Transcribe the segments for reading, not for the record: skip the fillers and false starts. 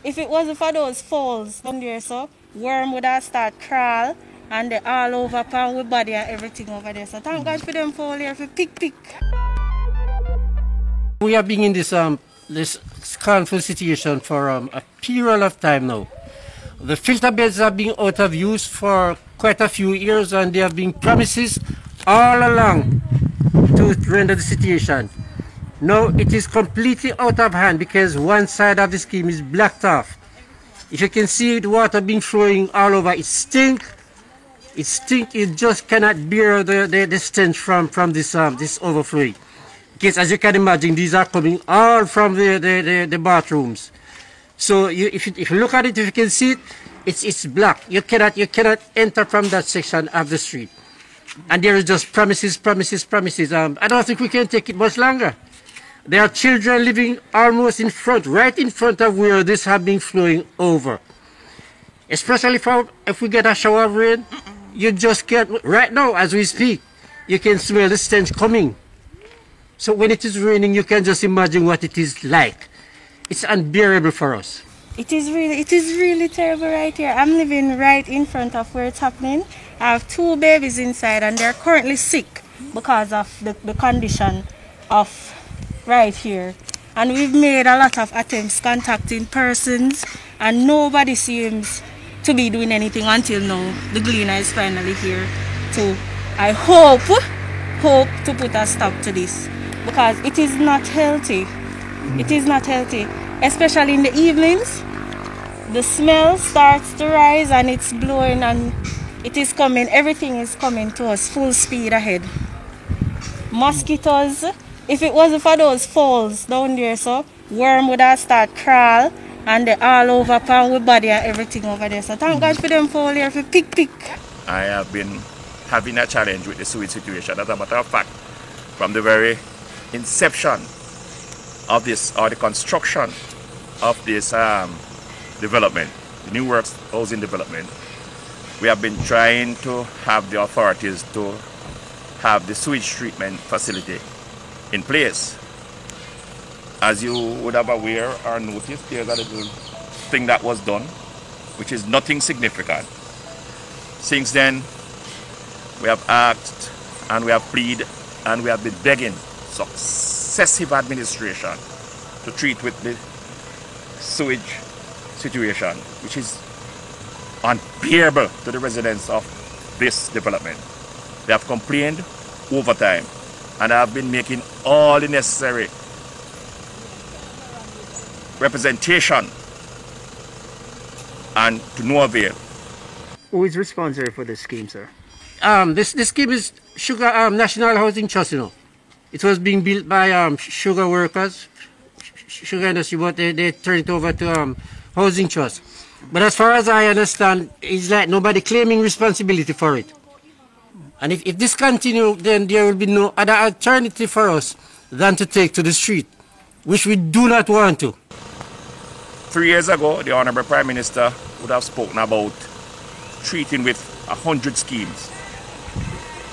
If it wasn't for those falls down there, so worm would have start crawl and they all over upon with body and everything over there. So thank God for them fall here for pick. We have been in this scornful situation for a period of time now. The filter beds have been out of use for quite a few years, and there have been promises all along to render the situation. Now it is completely out of hand because one side of the scheme is blocked off. If you can see the water being flowing all over, it stinks. It just cannot bear the stench from this overflowing. Because as you can imagine, these are coming all from the bathrooms. So if you look at it, if you can see it, it's black. You cannot enter from that section of the street. And there is just promises. I don't think we can take it much longer. There are children living almost right in front of where this has been flowing over. Especially if we get a shower of rain, you just can't, right now as we speak, you can smell the stench coming. So when it is raining, you can just imagine what it is like. It's unbearable for us. It is really terrible right here. I'm living right in front of where it's happening. I have 2 babies inside and they're currently sick because of the condition of right here. And we've made a lot of attempts contacting persons and nobody seems to be doing anything until now. The Gleaner is finally here to, I hope to put a stop to this, because it is not healthy. It is not healthy, especially in the evenings. The smell starts to rise and it's blowing and it is coming. Everything is coming to us full speed ahead. Mosquitoes, if it wasn't for those falls down there, so worm would have start crawl and they all over upon with body and everything over there. So thank God for them fall here for pick. I have been having a challenge with the sewage situation. As a matter of fact, from the very inception of this, or the construction of this development, the New Works housing development, we have been trying to have the authorities to have the sewage treatment facility in place. As you would have aware or noticed, there's a little thing that was done, which is nothing significant. Since then, we have asked and we have pleaded and we have been begging successive administration to treat with the sewage situation, which is unbearable to the residents of this development. They have complained over time and have been making all the necessary representation and to no avail. Who is responsible for this scheme, sir? This scheme is Sugar National Housing Trust, you know. It was being built by sugar workers, sugar industry, but they turned it over to Housing Trust. But as far as I understand, it's like nobody claiming responsibility for it. And if this continues, then there will be no other alternative for us than to take to the street, which we do not want to. 3 years ago, the Honorable Prime Minister would have spoken about treating with 100 schemes.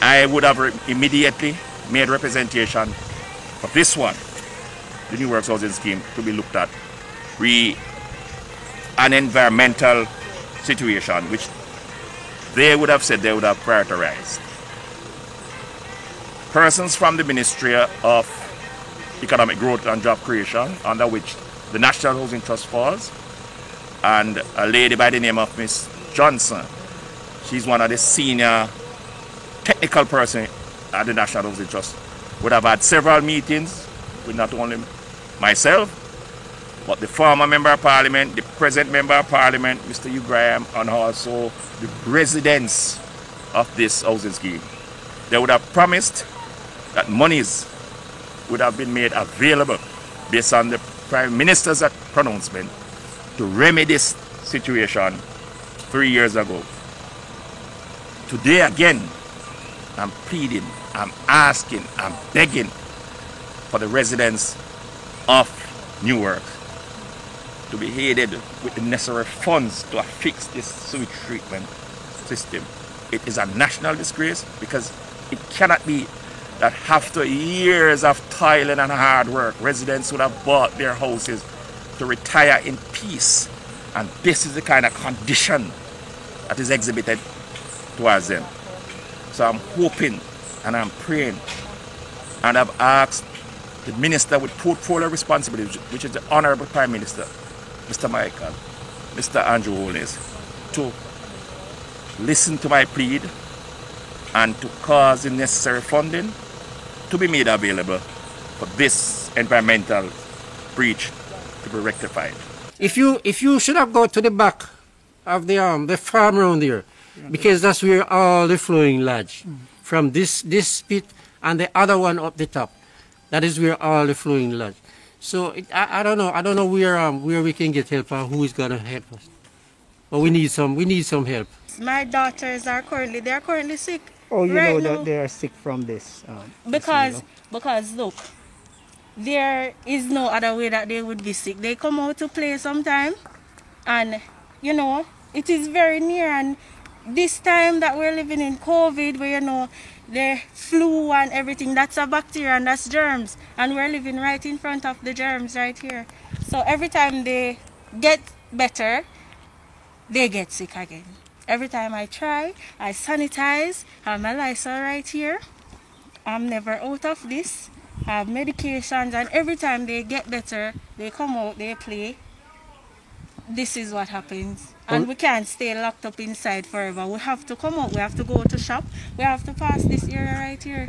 I would have immediately made representation of this one, the New Works Housing Scheme, to be looked at. An environmental situation, which they would have said they would have prioritized. Persons from the Ministry of Economic Growth and Job Creation, under which the National Housing Trust falls, and a lady by the name of Miss Johnson. She's one of the senior technical persons at the National Housing Trust. Would have had several meetings with not only myself, but the former Member of Parliament, the present Member of Parliament, Mr. Hugh Graham, and also the residents of this housing scheme. They would have promised that monies would have been made available based on the Prime Minister's pronouncement to remedy this situation 3 years ago. Today again, I'm pleading, I'm asking, I'm begging for the residents of Newark to be aided with the necessary funds to fix this sewage treatment system. It is a national disgrace because it cannot be that after years of toiling and hard work, residents would have bought their houses to retire in peace And this is the kind of condition that is exhibited towards them. So I'm hoping and I'm praying, and I've asked the minister with portfolio responsibilities, which is the Honorable Prime Minister, Mr. Michael, Mr. Andrew Holness, to listen to my plea and to cause the necessary funding to be made available for this environmental breach to be rectified. If you should have gone to the back of the farm around there, because that's where all the flowing lodge, from this pit and the other one up the top, that is where all the flowing lodge. So I don't know where we can get help or who is gonna help us. But we need some help. My daughters are currently sick. Oh, you right know now. that they are sick from this. Because look, there is no other way that they would be sick. They come out to play sometime, and you know it is very near. And this time that we're living in COVID, where you know the flu and everything, that's a bacteria and that's germs, and we're living right in front of the germs right here. So every time they get better, they get sick again. Every time I try, I sanitize, I have my Lysol right here. I'm never out of this. I have medications, and every time they get better, they come out, they play. This is what happens. And we can't stay locked up inside forever. We have to come out, we have to go to shop, we have to pass this area right here.